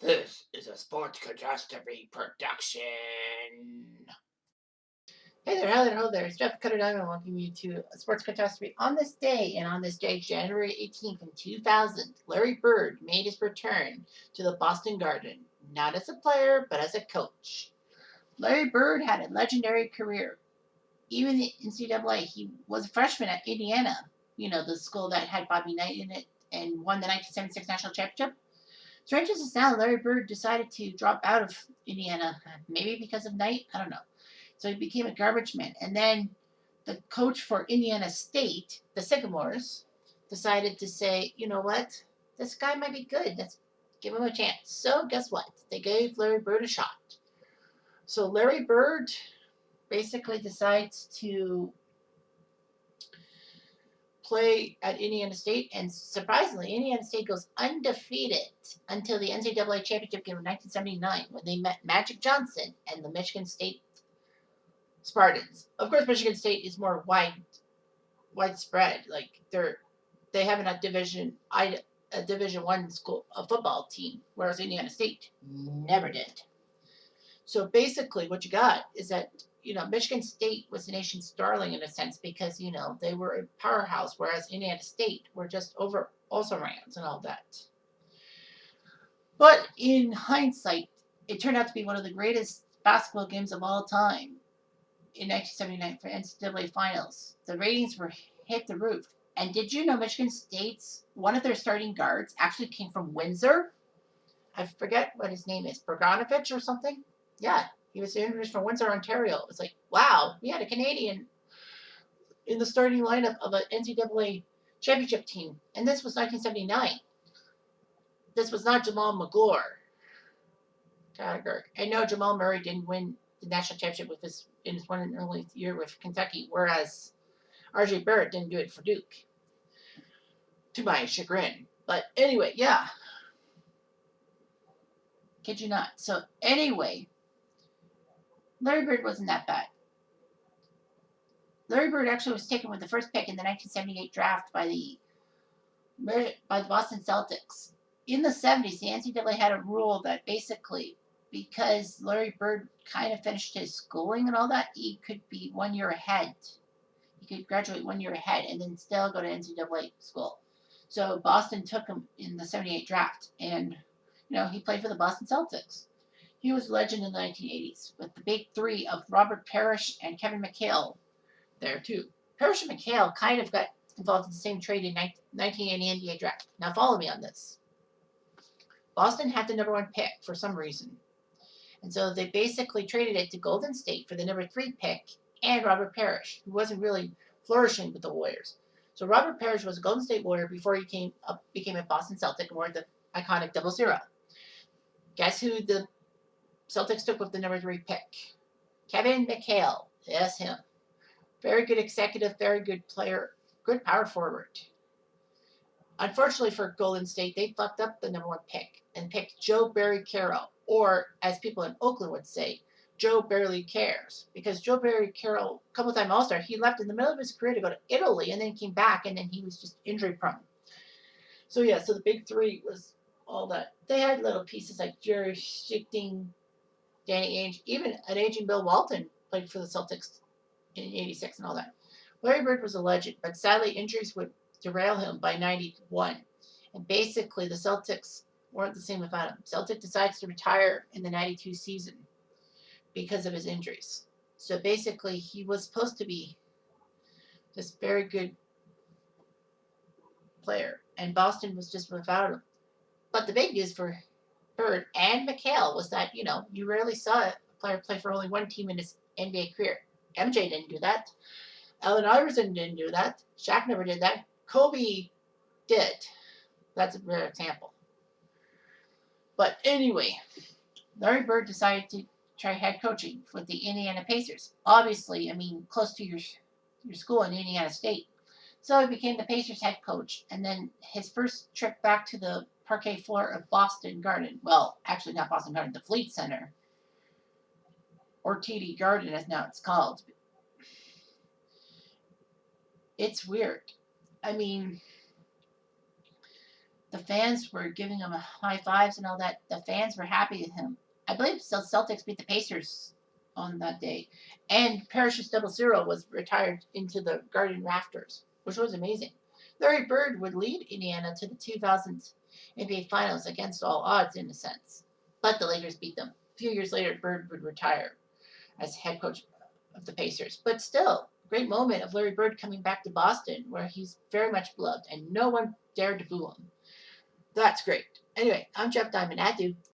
This is a Sports Catastrophe production. Hey there, hello there. It's Jeff Cutter Diamond welcoming you to a Sports Catastrophe on this day. And on this day, January 18th, in 2000, Larry Bird made his return to the Boston Garden, not as a player, but as a coach. Larry Bird had a legendary career. Even in NCAA, he was a freshman at Indiana, the school that had Bobby Knight in it and won the 1976 national championship. Strange as it sounds, Larry Bird decided to drop out of Indiana, maybe because of Knight. I don't know. So he became a garbage man. And then the coach for Indiana State, the Sycamores, decided to say, you know what? This guy might be good. Let's give him a chance. So guess what? They gave Larry Bird a shot. So Larry Bird basically decides to play at Indiana State, and surprisingly, Indiana State goes undefeated until the NCAA championship game in 1979 when they met Magic Johnson and the Michigan State Spartans. Of course, Michigan State is more widespread. Like they have a Division One school, a football team, whereas Indiana State never did. So basically, what you got is that Michigan State was the nation's darling in a sense because they were a powerhouse, whereas Indiana State were just also rans and all that. But in hindsight, it turned out to be one of the greatest basketball games of all time in 1979 for NCAA finals. The ratings were hit the roof. And did you know Michigan State's one of their starting guards actually came from Windsor? I forget what his name is, Bogdanovich or something. Yeah, he was introduced from Windsor, Ontario. It was like, wow, we had a Canadian in the starting lineup of an NCAA championship team. And this was 1979. This was not Jamal McGlure. I know Jamal Murray didn't win the national championship in his one and only year with Kentucky, whereas R.J. Barrett didn't do it for Duke, to my chagrin. But anyway, yeah. Kid you not. So anyway, Larry Bird wasn't that bad. Larry Bird actually was taken with the first pick in the 1978 draft by the Boston Celtics. In the 70s, the NCAA had a rule that basically, because Larry Bird kind of finished his schooling and all that, he could be 1 year ahead. He could graduate 1 year ahead and then still go to NCAA school. So Boston took him in the 78 draft, and he played for the Boston Celtics. He was a legend in the 1980s with the big three of Robert Parrish and Kevin McHale there too. Parrish and McHale kind of got involved in the same trade in 1980 NBA draft. Now follow me on this. Boston had the number 1 pick for some reason. And so they basically traded it to Golden State for the number 3 pick and Robert Parrish, who wasn't really flourishing with the Warriors. So Robert Parrish was a Golden State Warrior before he became a Boston Celtic and wore the iconic 00. Guess who the Celtics took with the number 3 pick? Kevin McHale. Yes, him. Very good executive, very good player, good power forward. Unfortunately for Golden State, they fucked up the number 1 pick and picked Joe Barry Carroll, or as people in Oakland would say, Joe barely cares. Because Joe Barry Carroll, couple-time All-Star, he left in the middle of his career to go to Italy and then came back, and then he was just injury-prone. So yeah, so the big three was all that. They had little pieces like Jerry Schichting, Danny Ainge, even an aging Bill Walton played for the Celtics in 86 and all that. Larry Bird was a legend, but sadly injuries would derail him by 91. And basically the Celtics weren't the same without him. Celtic decides to retire in the 92 season because of his injuries. So basically he was supposed to be this very good player, and Boston was just without him. But the big news for Bird and McHale was that, you rarely saw a player play for only one team in his NBA career. MJ didn't do that. Allen Iverson didn't do that. Shaq never did that. Kobe did. That's a rare example. But anyway, Larry Bird decided to try head coaching with the Indiana Pacers. Obviously, close to your school in Indiana State. So he became the Pacers head coach. And then his first trip back to the parquet floor of Boston Garden. Well, actually not Boston Garden, the Fleet Center. Or TD Garden, as now it's called. It's weird. The fans were giving him high fives and all that. The fans were happy with him. I believe the Celtics beat the Pacers on that day, and Parrish's double zero was retired into the Garden rafters, which was amazing. Larry Bird would lead Indiana to the 2000 NBA Finals against all odds, in a sense, but the Lakers beat them. A few years later, Bird would retire as head coach of the Pacers, but still, great moment of Larry Bird coming back to Boston, where he's very much beloved, and no one dared to boo him. That's great. Anyway, I'm Jeff Diamond. Adieu.